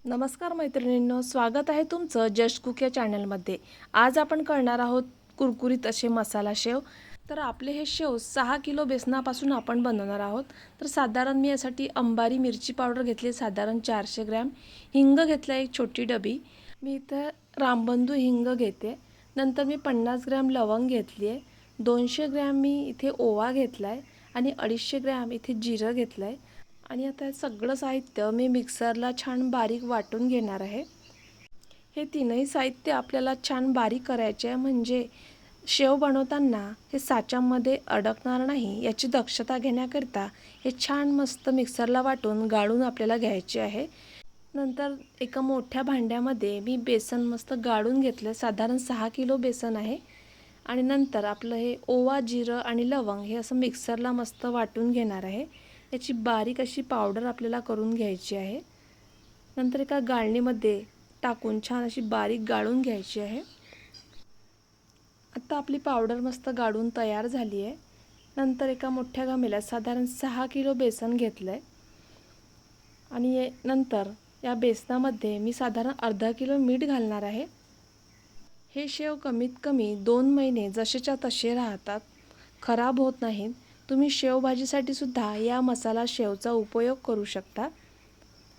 नमस्कार मैत्रिणींनो, स्वागत आहे तुमचं जस्ट कुक या चॅनलमध्ये। आज आपण करणार आहोत कुरकुरीत असे मसाला शेव। तर आपले हे शेव 6 किलो बेसनापासून आपण बनवणार आहोत। तर साधारण मी यासाठी अंबारी मिरची पावडर घेतली साधारण 400 ग्रॅम, हिंग घेतला एक छोटी डबी, मी इथे रामबंधू हिंग घेते। नंतर मी 50 ग्रॅम लवंग घेतली आहे, 200 ग्रॅम मी इथे ओवा घेतलाय आणि 250 ग्रॅम इथे जिरं घेतलंय। आणि आता हे सगळं साहित्य मी मिक्सरला छान बारीक वाटून घेणार आहे। हे तीनही साहित्य आपल्याला छान बारीक करायचे आहे, म्हणजे शेव बनवताना हे साच्यामध्ये अडकणार नाही याची दक्षता घेण्याकरिता हे छान मस्त मिक्सरला वाटून गाळून आपल्याला घ्यायचे आहे। नंतर एका मोठ्या भांड्यामध्ये मी बेसन मस्त गाळून घेतले, साधारण 6 किलो बेसन आहे। आणि नंतर आपलं हे ओवा, जिरं आणि लवंग हे असं मिक्सरला मस्त वाटून घेणार आहे। याची बारीक अशी पावडर आपल्याला करून घ्यायची आहे। नंतर एका गाळणीमध्ये टाकून छान अशी बारीक गाळून घ्यायची आहे। आता आपली पावडर मस्त गाळून तयार झाली आहे। नंतर एका मोठ्या घमेल्यात साधारण 6 किलो बेसन घेतलंय आणि नंतर या बेसनामध्ये मी साधारण अर्धा किलो मीठ घालणार आहे। हे शेव कमीत कमी 2 महिने जसेच्या तसे राहतात, खराब होत नाहीत। तुम्ही शेवभाजीसाठी सुद्धा या मसाला शेवचा उपयोग करू शकता।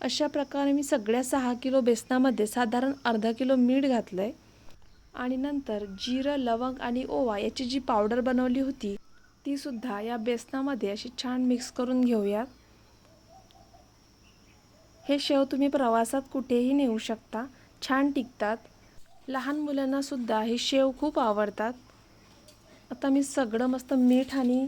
अशा प्रकारे मी सगळ्या 6 किलो बेसनामध्ये साधारण अर्धा किलो मीठ घातलंय आणि नंतर जिरं, लवंग आणि ओवा याची जी पावडर बनवली होती ती सुद्धा या बेसनामध्ये अशी छान मिक्स करून घेऊयात। हे शेव तुम्ही प्रवासात कुठेही नेऊ शकता, छान टिकतात। लहान मुलांना सुद्धा हे शेव खूप आवडतात। आता मी सगळं मस्त मीठ आणि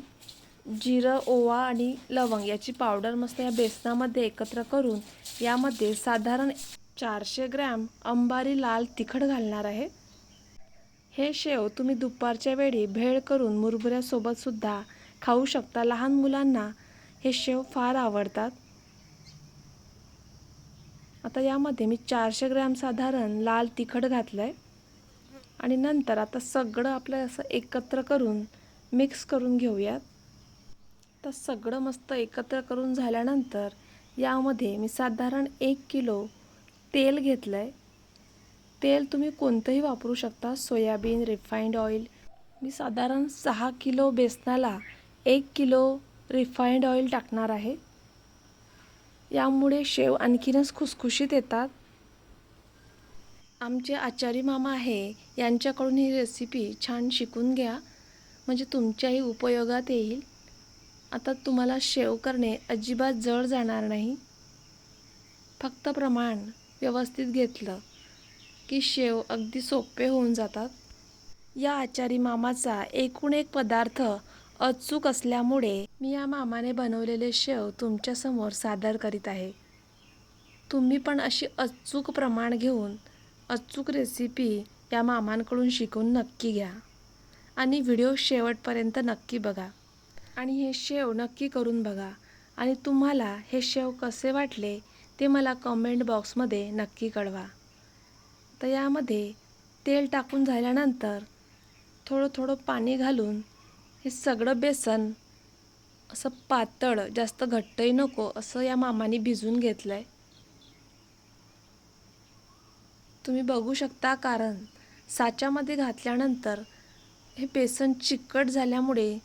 जिरं, ओवा आणि लवंग याची पावडर मस्त या बेसनामध्ये एकत्र करून यामध्ये साधारण 400 ग्रॅम अंबारी लाल तिखट घालणार आहे। हे शेव तुम्ही दुपारच्या वेळी भेळ करून मुरमुऱ्यासोबत सुद्धा खाऊ शकता। लहान मुलांना हे शेव फार आवडतात। आता यामध्ये मी 400 ग्रॅम साधारण लाल तिखट घातलंय आणि नंतर आता सगळं आपलं असं एकत्र करून मिक्स करून घेऊयात। तर सगळं मस्त एकत्र करून झाल्यानंतर यामध्ये मी साधारण 1 किलो तेल घेतलंय। तेल तुम्ही कोणतंही वापरू शकता, सोयाबीन, रिफाइंड ऑइल। मी साधारण 6 किलो बेसनाला 1 किलो रिफाइंड ऑइल टाकणार आहे। यामुळे शेव आणखीनच खुसखुशीत येतात। आमचे आचारी मामा आहे, यांच्याकडून ही रेसिपी छान शिकून घ्या, म्हणजे तुमच्याही उपयोगात येईल। आता तुम्हाला शेव करणे अजिबात जड जाणार नाही। फक्त प्रमाण व्यवस्थित घेतलं की शेव अगदी सोपे होऊन जातात। या आचारी मामाचा एकूण एक पदार्थ अचूक असल्यामुळे मी या मामाने बनवलेले शेव तुमच्यासमोर सादर करीत आहे। तुम्ही पण अशी अचूक प्रमाण घेऊन अचूक रेसिपी या मामांकडून शिकून नक्की घ्या आणि व्हिडिओ शेवटपर्यंत नक्की बघा आणि हे शेव नक्की करून बघा। आणि तुम्हाला हे शेव कसे वाटले ते मला कमेंट बॉक्समध्ये नक्की कळवा। तर यामध्ये तेल टाकून झाल्यानंतर थोडं थोडं पाणी घालून हे सगळं बेसन असं पातळ, जास्त घट्टही नको असं या मामाने भिजवून घेतलंय। तुम्ही बघू शकता, कारण साच्यामध्ये घातल्यानंतर हे बेसन चिकट झाल्यामुळे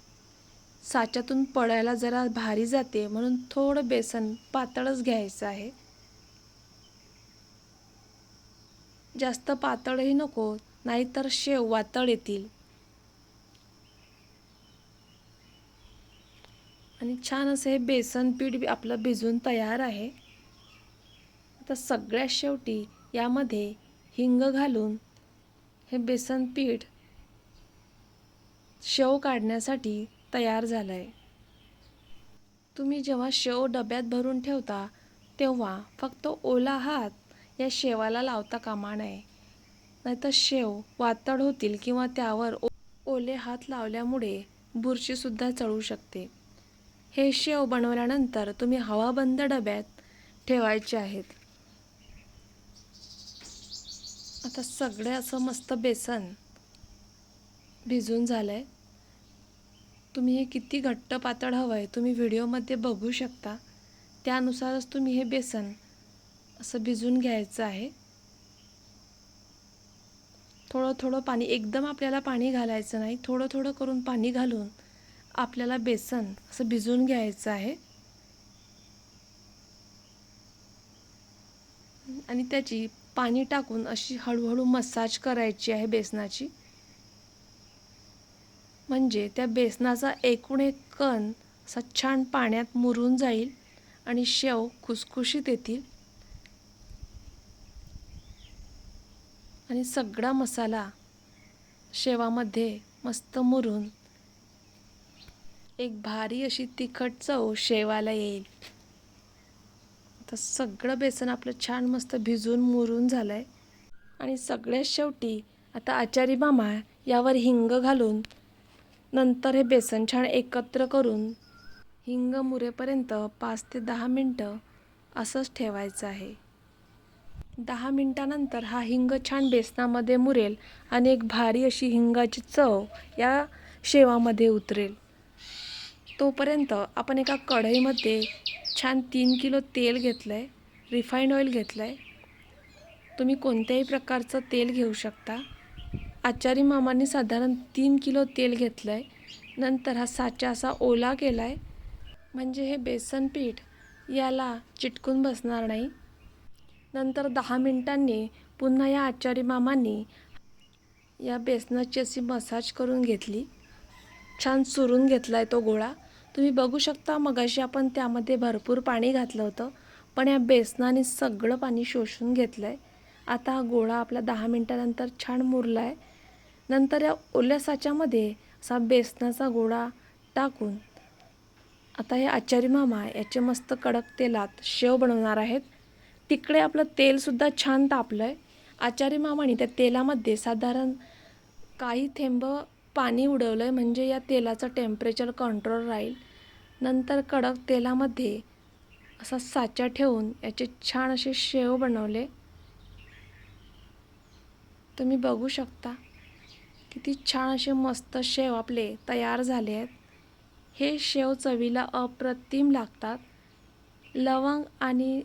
साच्यातून पडायला जरा भारी जाते, म्हणून थोडं बेसन पातळच घ्यायचं आहे। जास्त पातळही नको, नाहीतर शेव वातळ येतील। आणि छान असं हे बेसन पीठ आपलं भिजून तयार आहे। आता सगळ्यात शेवटी यामध्ये हिंग घालून हे बेसन पीठ शेव काढण्यासाठी तयार झालं आहे। तुम्ही जेव्हा शेव डब्यात भरून ठेवता तेव्हा फक्त ओला हात या शेवाला लावता कामा नये, नाहीतर शेव वातड होतील किंवा त्यावर ओले हात लावल्यामुळे बुरशीसुद्धा चढू शकते। हे शेव बनवल्यानंतर तुम्ही हवाबंद डब्यात ठेवायचे आहेत। आता सगळे असं मस्त बेसन भिजून झालंय। तुम्ही हे किती घट्ट पातळ हवं आहे तुम्ही व्हिडिओमध्ये बघू शकता, त्यानुसारच तुम्ही हे बेसन असं भिजून घ्यायचं आहे. थोडं थोडं पाणी, एकदम आपल्याला पाणी घालायचं नाही, थोडं थोडं करून पाणी घालून आपल्याला बेसन असं भिजून घ्यायचं आहे. आणि त्याची पाणी टाकून अशी हळूहळू मसाज करायची आहे बेसनाची. म्हणजे त्या बेसनाचा एकूण एक कण असा छान पाण्यात मुरून जाईल आणि शेव खुसखुशीत येतील. आणि सगळा मसाला शेवामध्ये मस्त मुरून एक भारी अशी तिखट चव शेवाला येईल. तर सगळं बेसन आपलं छान मस्त भिजून मुरून झालं आहे. आणि सगळ्यात शेवटी आता आचारी मामा यावर हिंग घालून नंतर हे बेसन छान एकत्र करून हिंग मुरेपर्यंत 5 ते 10 मिनटं असंच ठेवायचं आहे. 10 मिनटानंतर हा हिंग छान बेसनामध्ये मुरेल आणि एक भारी अशी हिंगाची चव या शेवामध्ये उतरेल. तोपर्यंत आपण एका कढईमध्ये छान 3 किलो तेल घेतलं आहे, रिफाईंड ऑइल घेतलं आहे. तुम्ही कोणत्याही प्रकारचं तेल घेऊ शकता. आचारी मामांनी साधारण 3 किलो तेल घेतलं आहे. नंतर हा साचा असा ओला केला आहे, म्हणजे हे बेसन पीठ याला चिटकून बसणार नाही. नंतर 10 मिनिटांनी पुन्हा या आचारी मामांनी या बेसनाची अशी मसाज करून घेतली. छान चुरून घेतला आहे तो गोळा. तुम्ही बघू शकता मगाशी आपण त्यामध्ये भरपूर पाणी घातलं होतं, पण या बेसनाने सगळं पाणी शोषून घेतलं आहे. आता हा गोळा आपला 10 मिनिटानंतर छान मुरला आहे. नंतर या ओल्या साच्यामध्ये असा बेसनाचा गोळा टाकून आता हे आचारी मामा याचे मस्त कडक तेलात शेव बनवणार आहेत. तिकडे आपलं तेलसुद्धा छान तापलं आहे. आचारी मामाने त्या तेलामध्ये साधारण काही थेंब पाणी उडवलं आहे, म्हणजे या तेलाचं टेम्परेचर कंट्रोल राहील. नंतर कडक तेलामध्ये असा साचा ठेवून याचे छान असे शेव बनवले. तुम्ही बघू शकता किती छान असे मस्त शेव आपले तयार झाले आहेत. हे शेव चवीला अप्रतिम लागतात. लवंग आणि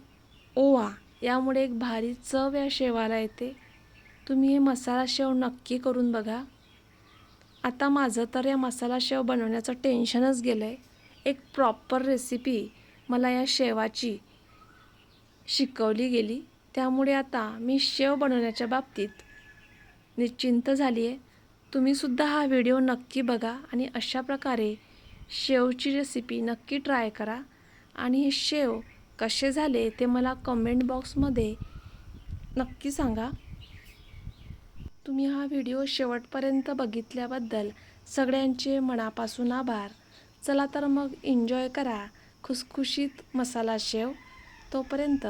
ओवा यामुळे एक भारी चव या शेवाला येते. तुम्ही हे मसाला शेव नक्की करून बघा. आता माझं तर या मसाला शेव बनवण्याचं टेन्शनच गेलं आहे. एक प्रॉपर रेसिपी मला या शेवाची शिकवली गेली, त्यामुळे आता मी शेव बनवण्याच्या बाबतीत निश्चिंत झाली आहे. तुम्हीसुद्धा हा व्हिडिओ नक्की बघा आणि अशा प्रकारे शेवची रेसिपी नक्की ट्राय करा. आणि हे शेव कसे झाले ते मला कमेंट बॉक्समध्ये नक्की सांगा. तुम्ही हा व्हिडिओ शेवटपर्यंत बघितल्याबद्दल सगळ्यांचे मनापासून आभार. चला तर मग एन्जॉय करा खुसखुशीत मसाला शेव. तोपर्यंत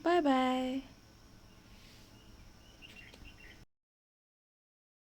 बाय बाय.